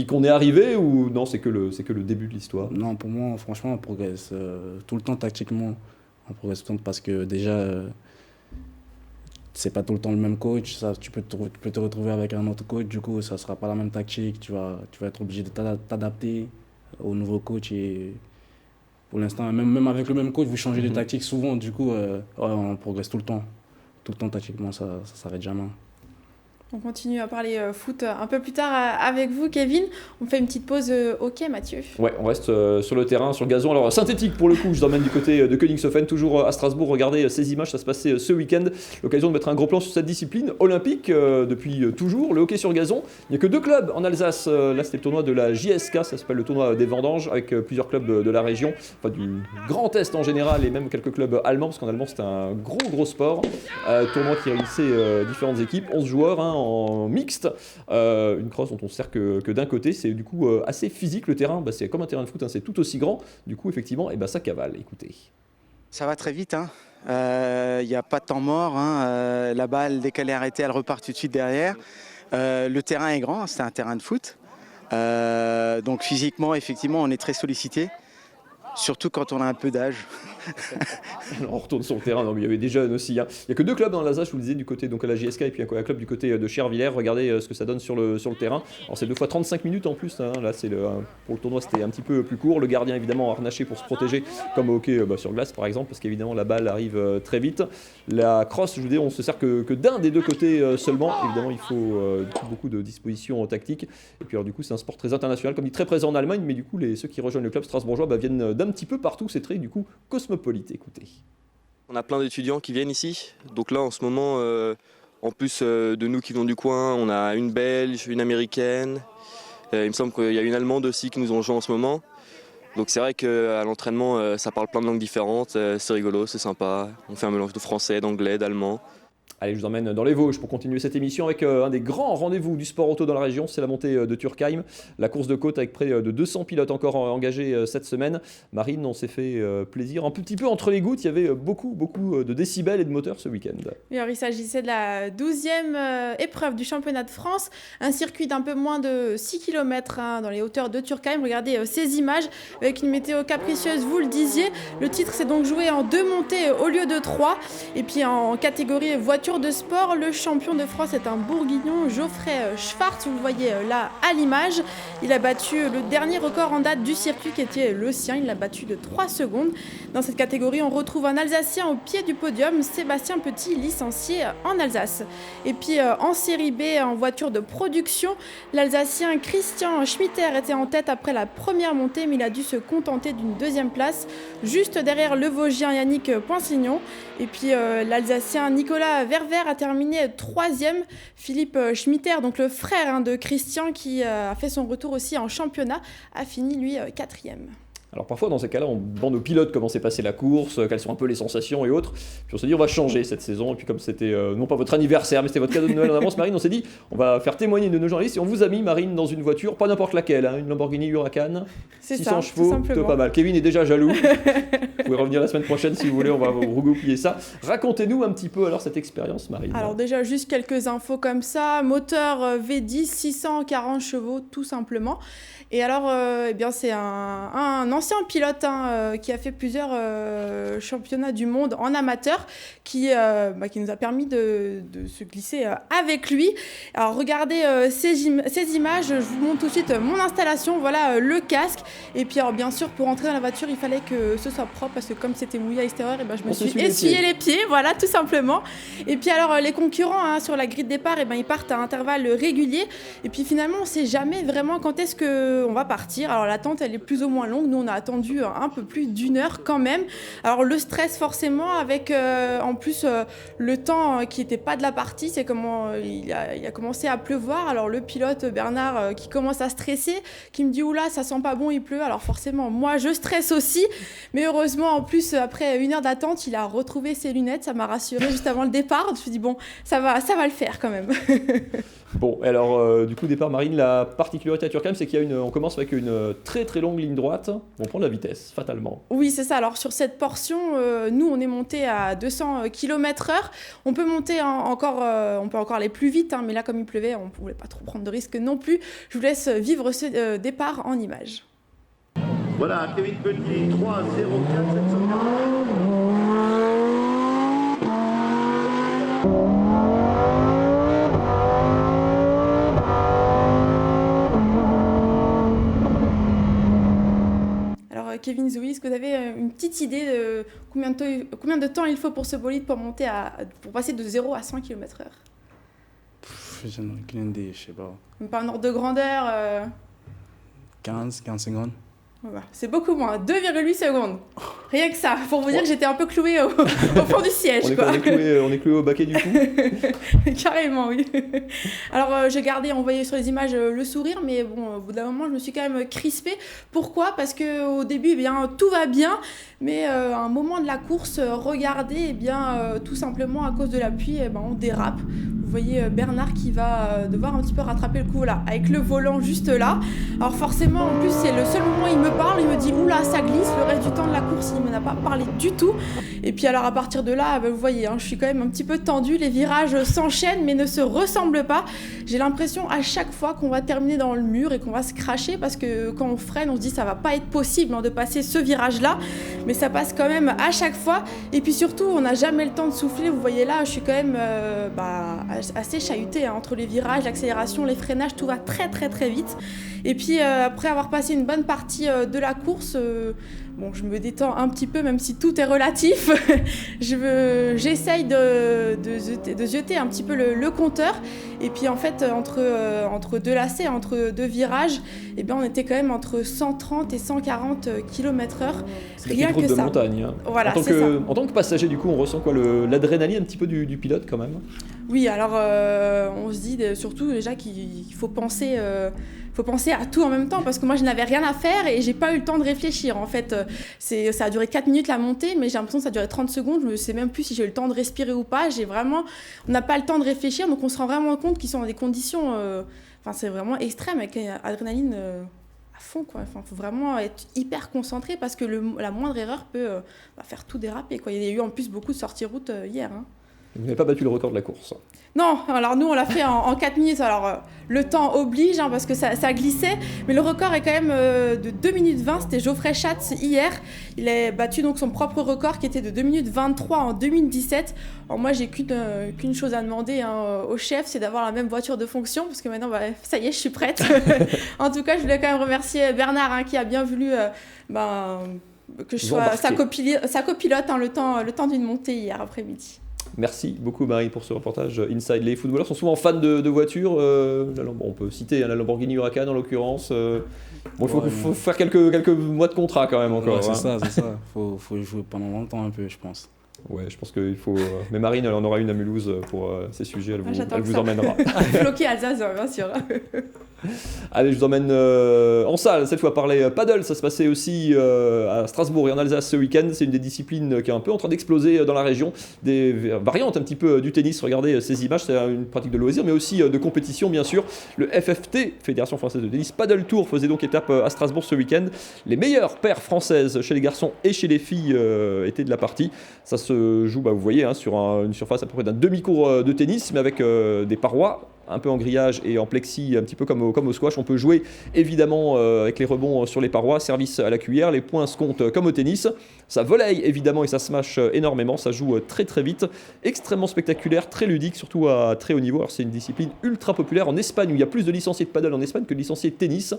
qu'on est arrivé ou non, c'est que le début de l'histoire? Non, pour moi, franchement, on progresse tout le temps tactiquement. On progresse tout le temps parce que déjà, c'est pas tout le temps le même coach. Ça, tu peux te retrouver avec un autre coach, du coup, ça sera pas la même tactique. Tu vas être obligé de t'adapter au nouveau coach et pour l'instant, même avec le même coach, vous changez de tactique souvent. Du coup, on progresse tout le temps. Tout le temps tactiquement, ça s'arrête jamais. On continue à parler foot un peu plus tard avec vous, Kevin. On fait une petite pause hockey, Mathieu. Ouais, on reste sur le terrain, sur le gazon. Alors synthétique pour le coup, je vous emmène du côté de Königshofen, toujours à Strasbourg. Regardez ces images, ça se passait ce week-end. L'occasion de mettre un gros plan sur cette discipline olympique depuis toujours, le hockey sur gazon. Il n'y a que 2 clubs en Alsace. Là, c'était le tournoi de la JSK, ça s'appelle le tournoi des vendanges, avec plusieurs clubs de la région, enfin du Grand Est en général, et même quelques clubs allemands, parce qu'en allemand, c'est un gros sport. Tournoi qui réunissait différentes équipes, 11 joueurs, en mixte, une crosse dont on se sert que d'un côté. C'est du coup assez physique le terrain, c'est comme un terrain de foot, c'est tout aussi grand, du coup effectivement ça cavale, écoutez. Ça va très vite, il n'y a pas de temps mort, la balle dès qu'elle est arrêtée elle repart tout de suite derrière. Le terrain est grand, c'est un terrain de foot, donc physiquement effectivement on est très sollicité. Surtout quand on a un peu d'âge. Alors on retourne sur le terrain, non, mais il y avait des jeunes aussi. Il n'y a que 2 clubs dans l'Alsace, je vous le disais, du côté donc à la JSK et puis un club du côté de Schervillers. Regardez ce que ça donne sur le terrain. Alors c'est 2 fois 35 minutes en plus. Là, pour le tournoi, c'était un petit peu plus court. Le gardien, évidemment, harnaché pour se protéger, comme au hockey sur glace, par exemple, parce qu'évidemment, la balle arrive très vite. La crosse, je vous dis, on se sert que d'un des 2 côtés seulement. Évidemment, il faut beaucoup de dispositions tactiques. Et puis, alors, du coup, c'est un sport très international, comme dit, très présent en Allemagne. Mais du coup, ceux qui rejoignent le club strasbourgeois viennent d'un petit peu partout. C'est très, du coup, cosmopolite. Écoutez. On a plein d'étudiants qui viennent ici. Donc là, en ce moment, en plus de nous qui venons du coin, on a une Belge, une Américaine. Il me semble qu'il y a une Allemande aussi qui nous ont rejoint en ce moment. Donc c'est vrai qu'à l'entraînement, ça parle plein de langues différentes. C'est rigolo, c'est sympa. On fait un mélange de français, d'anglais, d'allemand. Allez, je vous emmène dans les Vosges pour continuer cette émission avec un des grands rendez-vous du sport auto dans la région, c'est la montée de Turkheim, la course de côte avec près de 200 pilotes encore engagés cette semaine. Marine, on s'est fait plaisir. Un petit peu entre les gouttes, il y avait beaucoup de décibels et de moteurs ce week-end. Oui, alors il s'agissait de la 12e épreuve du championnat de France, un circuit d'un peu moins de 6 km dans les hauteurs de Turkheim. Regardez ces images avec une météo capricieuse, vous le disiez. Le titre s'est donc joué en 2 montées au lieu de 3. Et puis en catégorie voiture de sport, le champion de France est un bourguignon, Geoffrey Schwartz, vous le voyez là à l'image. Il a battu le dernier record en date du circuit qui était le sien, il l'a battu de 3 secondes. Dans cette catégorie, on retrouve un Alsacien au pied du podium, Sébastien Petit, licencié en Alsace. Et puis en série B, en voiture de production, l'Alsacien Christian Schmitter était en tête après la première montée, mais il a dû se contenter d'une 2e place, juste derrière le Vosgien Yannick Poinsignon. Et puis l'Alsacien Nicolas Verver a terminé 3e. Philippe Schmitter, donc le frère de Christian qui a fait son retour aussi en championnat, a fini lui 4e. Alors parfois dans ces cas-là, on demande aux pilotes comment s'est passée la course, quelles sont un peu les sensations et autres. Puis on s'est dit on va changer cette saison. Et puis comme c'était non pas votre anniversaire, mais c'était votre cadeau de Noël en avance, Marine, on s'est dit on va faire témoigner de nos journalistes et on vous a mis, Marine, dans une voiture, pas n'importe laquelle, une Lamborghini Huracan, 600 chevaux, plutôt pas mal. Kevin est déjà jaloux. Vous pouvez revenir la semaine prochaine si vous voulez, on va vous regoupiller ça. Racontez-nous un petit peu alors cette expérience, Marine. Alors déjà juste quelques infos comme ça, moteur V10, 640 chevaux tout simplement. Et alors, c'est un ancien pilote qui a fait plusieurs championnats du monde en amateur qui nous a permis de se glisser avec lui. Alors regardez ces images, je vous montre tout de suite mon installation, voilà le casque. Et puis alors bien sûr pour entrer dans la voiture il fallait que ce soit propre parce que comme c'était mouillé à l'extérieur, je me suis essuyé les pieds, voilà tout simplement. Et puis alors les concurrent sur la grille de départ, ils partent à intervalles réguliers. Et puis finalement on ne sait jamais vraiment quand est-ce qu'on va partir. Alors l'attente elle est plus ou moins longue, nous on a attendu un peu plus d'1 heure quand même. Alors le stress forcément avec en plus le temps qui n'était pas de la partie, c'est comment il a commencé à pleuvoir. Alors le pilote Bernard qui commence à stresser, qui me dit oula ça sent pas bon, il pleut. Alors forcément moi je stresse aussi, mais heureusement en plus après 1 heure d'attente il a retrouvé ses lunettes, ça m'a rassurée juste avant le départ. Je me suis dit bon ça va le faire quand même. Bon, alors du coup départ Marine, la particularité à Turkheim c'est qu'il y a on commence avec une très très longue ligne droite, on prend la vitesse fatalement. Oui c'est ça, alors sur cette portion nous on est monté à 200 km/h, on peut monter on peut encore aller plus vite mais là comme il pleuvait on ne voulait pas trop prendre de risques non plus. Je vous laisse vivre ce départ en images. Voilà Kevin Petit 3 0 4 700. Kevin Zoui, est-ce que vous avez une petite idée de combien de temps il faut pour ce bolide pour passer de 0 à 100 km/h ? Je n'ai aucune idée, je sais pas. Même pas un ordre de grandeur 15 secondes. Voilà. C'est beaucoup moins, 2,8 secondes. Rien que ça, pour vous dire que j'étais un peu clouée au fond du siège. On est cloué au baquet du coup. Carrément, oui. Alors, j'ai gardé, on voyait sur les images le sourire, mais bon, au bout d'un moment, je me suis quand même crispée. Pourquoi ? Parce qu'au début, eh bien, tout va bien, mais à un moment de la course, regardez, eh bien, tout simplement à cause de la pluie, eh ben, on dérape. Vous voyez Bernard qui va devoir un petit peu rattraper le coup là, avec le volant juste là. Alors forcément, en plus, c'est le seul moment où il me parle, il me dit « Oula, ça glisse », le reste du temps de la course, il ne m'en a pas parlé du tout. Et puis alors à partir de là, vous voyez, je suis quand même un petit peu tendue, les virages s'enchaînent mais ne se ressemblent pas. J'ai l'impression à chaque fois qu'on va terminer dans le mur et qu'on va se cracher parce que quand on freine, on se dit « ça va pas être possible de passer ce virage-là », mais ça passe quand même à chaque fois. Et puis surtout, on n'a jamais le temps de souffler, vous voyez là, je suis quand même assez chahutée entre les virages, l'accélération, les freinages, tout va très très très vite. Et puis après avoir passé une bonne partie de la course, je me détends un petit peu, même si tout est relatif. J'essaye de zioter un petit peu le compteur. Et puis en fait, entre deux lacets, entre deux virages, eh bien, on était quand même entre 130 et 140 km/h. Rien que ça. De montagne. Hein. Voilà, En tant que passager, du coup, on ressent quoi, l'adrénaline un petit peu du pilote quand même. Oui, alors on se dit surtout déjà qu'il faut penser à tout en même temps parce que moi je n'avais rien à faire et j'ai pas eu le temps de réfléchir. En fait, ça a duré 4 minutes la montée, mais j'ai l'impression que ça a duré 30 secondes. Je ne sais même plus si j'ai eu le temps de respirer ou pas. On n'a pas le temps de réfléchir, donc on se rend vraiment compte qu'ils sont dans des conditions, c'est vraiment extrême avec adrénaline à fond, quoi. Faut vraiment être hyper concentré parce que la moindre erreur peut faire tout déraper, quoi. Il y a eu en plus beaucoup de sorties route hier. Hein. Vous n'avez pas battu le record de la course. Non, alors nous on l'a fait en 4 minutes, alors le temps oblige parce que ça glissait, mais le record est quand même de 2 minutes 20, c'était Geoffrey Schatz hier, il a battu donc son propre record qui était de 2 minutes 23 en 2017. Alors moi j'ai qu'une chose à demander au chef, c'est d'avoir la même voiture de fonction, parce que maintenant ça y est, je suis prête. En tout cas je voulais quand même remercier Bernard qui a bien voulu que je sois sa copilote le temps d'une montée hier après-midi. Merci beaucoup Marie pour ce reportage Inside. Les footballeurs sont souvent fans de voitures. On peut citer la Lamborghini Huracan en l'occurrence. Il faut faire quelques mois de contrat quand même encore. Ouais, c'est ça. Faut jouer pendant longtemps un peu, je pense. Ouais, je pense qu'il faut. Mais Marine, elle en aura une à Mulhouse pour ces sujets. Elle vous emmènera. Floqué Alsace, bien sûr. Allez, je vous emmène en salle, cette fois parler paddle. Ça se passait aussi à Strasbourg et en Alsace ce week-end. C'est une des disciplines qui est un peu en train d'exploser dans la région. Des variantes un petit peu du tennis. Regardez ces images, c'est une pratique de loisir, mais aussi de compétition, bien sûr. Le FFT, Fédération Française de Tennis Paddle Tour, faisait donc étape à Strasbourg ce week-end. Les meilleures paires françaises chez les garçons et chez les filles étaient de la partie. Ça se joue, vous voyez, sur une surface à peu près d'un demi-court de tennis, mais avec des parois un peu en grillage et en plexi, un petit peu comme au squash. On peut jouer évidemment avec les rebonds sur les parois, service à la cuillère, les points se comptent comme au tennis. Ça volaille évidemment et ça smash énormément, ça joue très très vite, extrêmement spectaculaire, très ludique, surtout à très haut niveau. Alors c'est une discipline ultra populaire en Espagne, où il y a plus de licenciés de paddle en Espagne que de licenciés de tennis.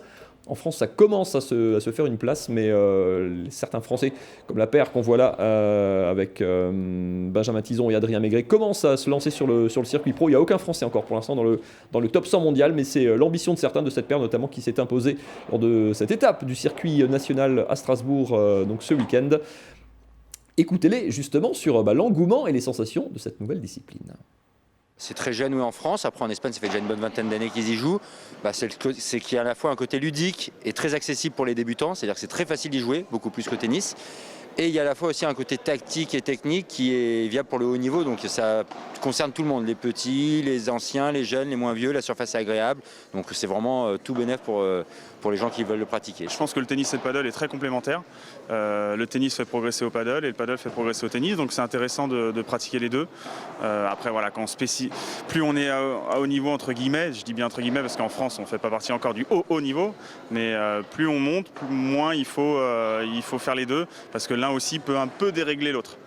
En France, ça commence à se faire une place, mais certains Français, comme la paire qu'on voit là, avec Benjamin Tison et Adrien Maigret, commencent à se lancer sur le circuit pro. Il n'y a aucun Français encore pour l'instant dans le top 100 mondial, mais c'est l'ambition de certains de cette paire, notamment qui s'est imposée lors de cette étape du circuit national à Strasbourg donc ce week-end. Écoutez-les justement sur l'engouement et les sensations de cette nouvelle discipline. C'est très jeune en France, après en Espagne ça fait déjà une bonne vingtaine d'années qu'ils y jouent. C'est qu'il y a à la fois un côté ludique et très accessible pour les débutants, c'est-à-dire que c'est très facile d'y jouer, beaucoup plus qu'au tennis. Et il y a à la fois aussi un côté tactique et technique qui est viable pour le haut niveau, donc ça concerne tout le monde, les petits, les anciens, les jeunes, les moins vieux, la surface est agréable, donc c'est vraiment tout bénef pour les gens qui veulent le pratiquer. Je pense que le tennis et le paddle est très complémentaire. Le tennis fait progresser au paddle et le paddle fait progresser au tennis, donc c'est intéressant de pratiquer les deux. Après voilà, plus on est à haut niveau entre guillemets, je dis bien entre guillemets parce qu'en France on ne fait pas partie encore du haut niveau, mais plus on monte, moins il faut faire les deux, parce que l'un aussi peut un peu dérégler l'autre.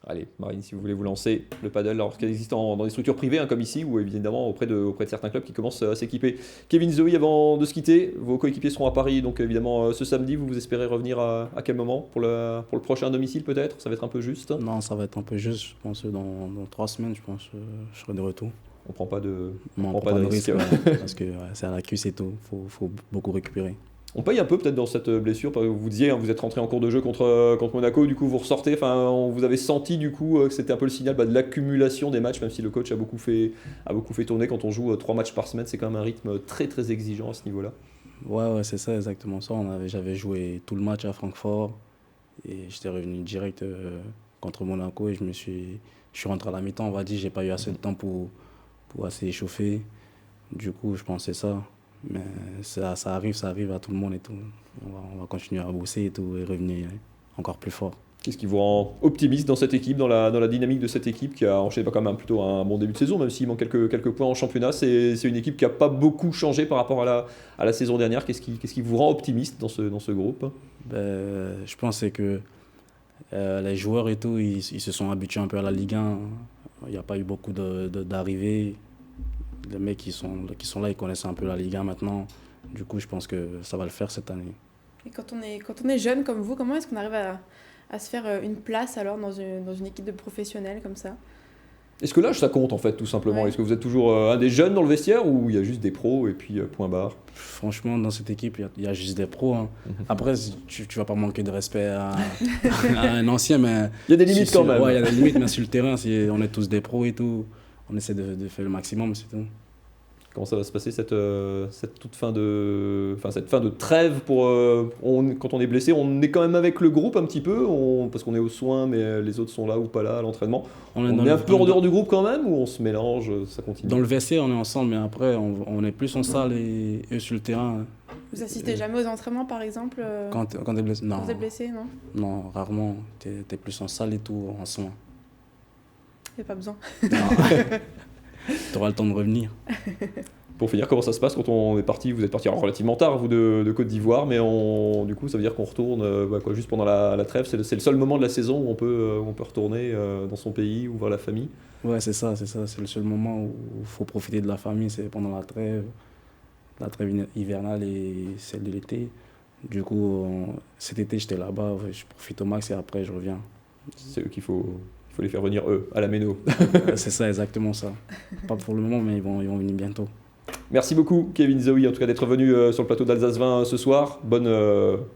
Allez, Marine, si vous voulez vous lancer le paddle, alors qu'il existe dans des structures privées comme ici, ou évidemment auprès de certains clubs qui commencent à s'équiper. Kevin, Zoé, avant de se quitter, vos coéquipiers seront à Paris, donc évidemment ce samedi, vous espérez revenir à quel moment pour le prochain domicile peut-être? Ça va être un peu juste? Non, ça va être un peu juste, je pense dans 3 semaines, je serai de retour. On prend pas de, Non, on prend pas de risque. parce que c'est à la cuisse et tout, faut beaucoup récupérer. On paye un peu peut-être dans cette blessure, parce que vous disiez, hein, vous êtes rentré en cours de jeu contre Monaco, du coup vous ressortez, vous avez senti du coup que c'était un peu le signal de l'accumulation des matchs, même si le coach a beaucoup fait tourner. Quand on joue 3 matchs par semaine, c'est quand même un rythme très très exigeant à ce niveau-là. Ouais, c'est ça, exactement ça. J'avais joué tout le match à Francfort et j'étais revenu direct contre Monaco et je suis rentré à la mi-temps, on va dire, j'ai pas eu assez de temps pour assez échauffer. Du coup, je pensais ça. Mais ça arrive à tout le monde et tout. On va continuer à bosser et tout et revenir encore plus fort. Qu'est-ce qui vous rend optimiste dans cette équipe, dans la dynamique de cette équipe qui a enchaîné quand même plutôt un bon début de saison, même s'il manque quelques points en championnat. C'est une équipe qui n'a pas beaucoup changé par rapport à la saison dernière. Qu'est-ce qui vous rend optimiste dans ce groupe? Je pense que les joueurs et tout, ils se sont habitués un peu à la Ligue 1. Il n'y a pas eu beaucoup d'arrivées. Les mecs qui sont là, ils connaissent un peu la Ligue 1 maintenant. Du coup, je pense que ça va le faire cette année. Et quand on est jeune comme vous, comment est-ce qu'on arrive à se faire une place alors dans une équipe de professionnels comme ça? Est-ce que l'âge ça compte en fait tout simplement? Est-ce que vous êtes toujours un des jeunes dans le vestiaire ou il y a juste des pros et puis point barre? Franchement, dans cette équipe, il y a juste des pros. Hein. Après, tu vas pas manquer de respect à un ancien, mais... Il y a des limites quand même. Ouais, il y a des limites, mais sur le terrain, on est tous des pros et tout. On essaie de faire le maximum, c'est tout. Comment ça va se passer cette fin de trêve quand on est blessé? On est quand même avec le groupe un petit peu, parce qu'on est aux soins, mais les autres sont là ou pas là à l'entraînement. On est un peu en dehors du groupe quand même, ou on se mélange, ça continue? Dans le vestiaire, on est ensemble, mais après, on est plus en salle et eux sur le terrain. Vous assistez jamais aux entraînements, par exemple quand t'es blessé? Non. Quand vous êtes blessé, non? Non, rarement. T'es plus en salle et tout, en soins. Il n'y a pas besoin. Tu auras le temps de revenir. Pour finir, comment ça se passe quand on est parti? Vous êtes parti relativement tard, vous, de Côte d'Ivoire, mais du coup, ça veut dire qu'on retourne juste pendant la trêve. C'est le seul moment de la saison où on peut retourner dans son pays ou voir la famille. Ouais, c'est ça. C'est le seul moment où il faut profiter de la famille, c'est pendant la trêve hivernale et celle de l'été. Du coup, cet été, j'étais là-bas, je profite au max et après, je reviens. C'est eux qu'il faut les faire venir, à la Méno. C'est ça, exactement ça. Pas pour le moment, mais ils vont venir bientôt. Merci beaucoup, Kevin Zoe, en tout cas d'être venu sur le plateau d'Alsace 20 ce soir. Bonne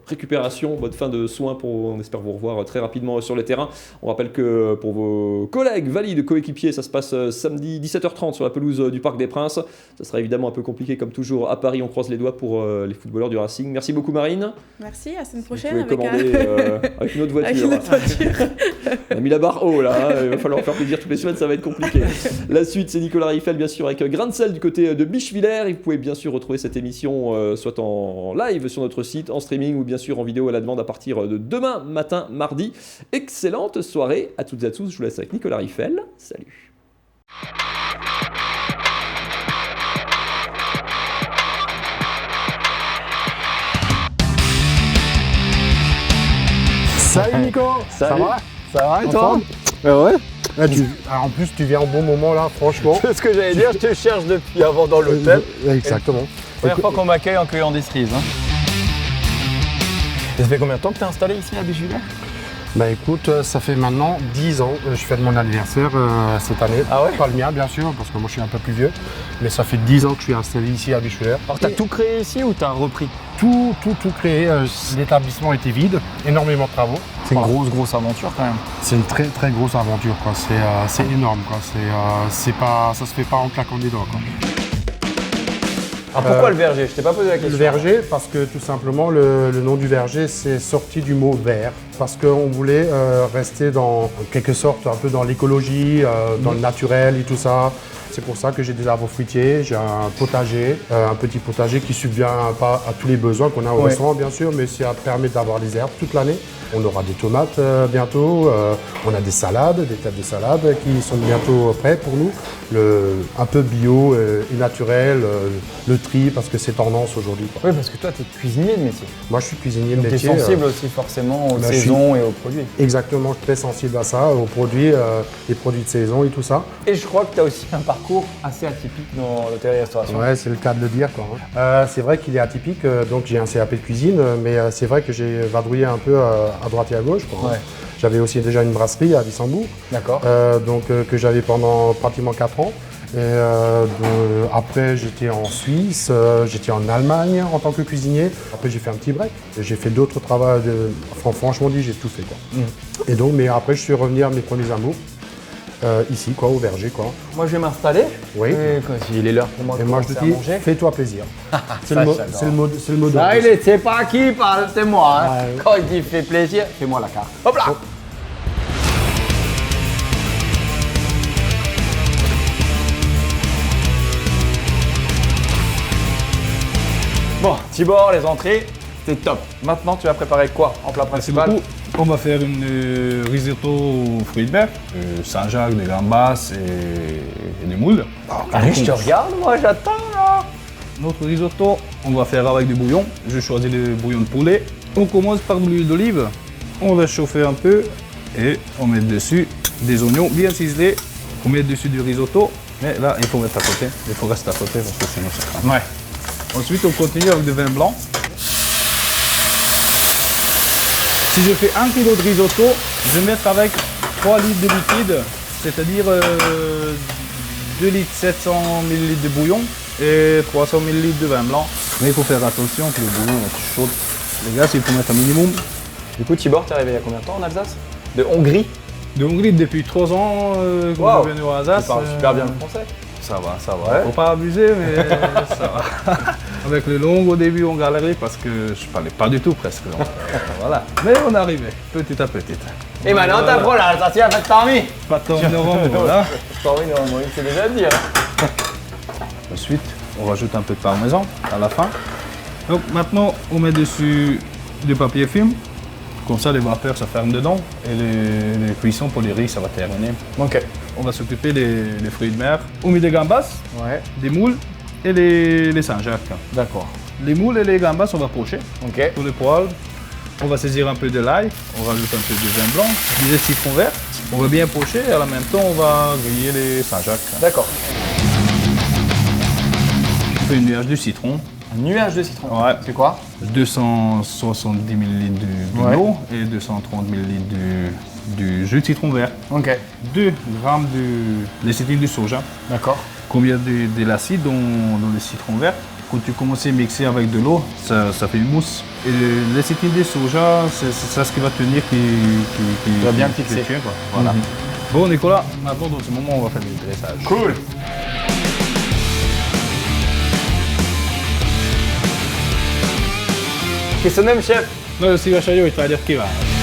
récupération, bonne fin de soins. On espère vous revoir très rapidement sur les terrains. On rappelle que pour vos collègues valides, coéquipiers, ça se passe samedi 17h30 sur la pelouse du Parc des Princes. Ça sera évidemment un peu compliqué comme toujours à Paris. On croise les doigts pour les footballeurs du Racing. Merci beaucoup, Marine. Merci, à la semaine prochaine. Vous pouvez commander avec une autre voiture. On a mis la barre haut là, il va falloir faire plaisir toutes les semaines, ça va être compliqué. La suite, c'est Nicolas Riffel, bien sûr, avec grain de sel du côté de Bichevillers. Et vous pouvez bien sûr retrouver cette émission soit en live sur notre site, en streaming ou bien sûr en vidéo à la demande à partir de demain matin, mardi. Excellente soirée à toutes et à tous. Je vous laisse avec Nicolas Riffel. Salut. Salut Nico. Salut. Ça va et toi? Ouais. En plus, tu viens au bon moment là, franchement. C'est ce que j'allais dire, je te cherche depuis avant dans l'hôtel. Exactement. Première fois qu'on m'accueille en cueillant des cerises. Ça fait combien de temps que tu es installé ici à Bichevillers? Bah écoute, ça fait maintenant 10 ans, je fête mon anniversaire cette année. Ah ouais? Pas le mien bien sûr, parce que moi je suis un peu plus vieux. Mais ça fait 10 ans que je suis installé ici à Bichevillers. Alors t'as tout créé ici ou t'as repris? Tout créé, l'établissement était vide, énormément de travaux. C'est une grosse aventure quand même. C'est une très grosse aventure quoi, c'est énorme quoi, ça se fait pas en claquant des doigts quoi. Alors pourquoi le verger? Je t'ai pas posé la question. Le verger, parce que tout simplement le nom du verger c'est sorti du mot vert. Parce qu'on voulait rester en quelque sorte un peu dans l'écologie, dans le naturel et tout ça. C'est pour ça que j'ai des arbres fruitiers, j'ai un potager, un petit potager qui subvient pas à tous les besoins qu'on a au restaurant bien sûr, mais ça permet d'avoir des herbes toute l'année. On aura des tomates bientôt, on a des salades, des têtes de salade qui sont bientôt prêtes pour nous. Un peu bio et naturel, le tri parce que c'est tendance aujourd'hui. Oui, parce que toi tu es cuisinier de métier. Moi je suis cuisinier de métier. Tu es sensible aussi forcément aux saisons et aux produits. Exactement, je suis très sensible à ça, aux produits, les produits de saison et tout ça. Et je crois que tu as aussi un parcours assez atypique dans l'hôtellerie-restauration. Ouais, c'est le cas de le dire quoi. C'est vrai qu'il est atypique, donc j'ai un CAP de cuisine, mais c'est vrai que j'ai vadrouillé un peu à droite et à gauche quoi. Ouais. J'avais aussi déjà une brasserie à Wissembourg, d'accord. Que j'avais pendant pratiquement 4 ans. Et après, j'étais en Suisse, j'étais en Allemagne en tant que cuisinier. Après, j'ai fait un petit break. J'ai fait d'autres travaux. Franchement dit, j'ai tout fait, quoi. Et donc, mais après, je suis revenu à mes premiers amours. Ici, quoi, au verger, quoi. Moi, je vais m'installer. Oui. Il est l'heure pour moi de moi, je te dis, manger. fais-toi plaisir. C'est le mot d'ordre. Là, il c'est pas qui parle, c'est moi. Hein. Ouais. Quand il dit fais plaisir, fais-moi la carte. Hop là. Bon, Tibor, les entrées, c'est top. Maintenant, tu vas préparer quoi en plat principal? Merci beaucoup. On va faire une risotto aux fruits de mer, Saint-Jacques, des gambas et des moules. Allez, je te regarde, moi, j'attends là. Notre risotto, on va faire avec du bouillon. Je choisis le bouillon de poulet. On commence par de l'huile d'olive. On va chauffer un peu et on met dessus des oignons bien ciselés. On met dessus du risotto. Mais là, il faut mettre à côté. Il faut rester à côté parce que sinon ça crame. Ouais. Ensuite, on continue avec du vin blanc. Si je fais 1 kg de risotto, je vais mettre avec 3 litres de liquide, c'est-à-dire 2 litres 700 ml de bouillon et 300 ml de vin blanc. Mais il faut faire attention que le bouillon est chaud. Les gars, il faut mettre un minimum. Du coup, Tibor, t'es arrivé il y a combien de temps en Alsace? De Hongrie? De Hongrie depuis 3 ans que je suis venu en Alsace. Tu parles super bien le français. Ça va, ça va. Faut pas abuser, mais ça va. Avec le long, au début, on galérait parce que je parlais pas du tout presque. Donc, voilà. Mais on arrivait, petit à petit. Et maintenant, t'apprends l'alsacien, pas de tarmi. Pas de tarmi, voilà. Tarmi, c'est déjà dit. Hein. Ensuite, on rajoute un peu de parmesan à la fin. Donc maintenant, on met dessus du papier film. Comme ça, les vapeurs, ça ferme dedans. Et les cuissons pour les riz, ça va terminer. Ok. On va s'occuper des fruits de mer. On met des gambas, des moules et les Saint-Jacques. D'accord. Les moules et les gambas, on va pocher sur les poêles. On va saisir un peu de l'ail, on rajoute un peu de vin blanc, du jus de citron vert. On va bien pocher et en même temps, on va griller les Saint-Jacques. D'accord. On fait une nuage de citron. Un nuage de citron? Ouais. C'est quoi? 270 ml d'eau et 230 ml du jus de citron vert. Ok. 2 grammes de lécithine de soja. D'accord. Combien de l'acide dans le citron vert. Quand tu commences à mixer avec de l'eau, ça fait une mousse. Et le lécithine de soja, c'est ça ce qui va tenir, qui va bien fixer. Quoi. Voilà. Bon Nicolas, maintenant dans ce moment, on va faire le dressage. Cool. Che sono chef? Noi lo si lascia io e ti vai a dire chi va.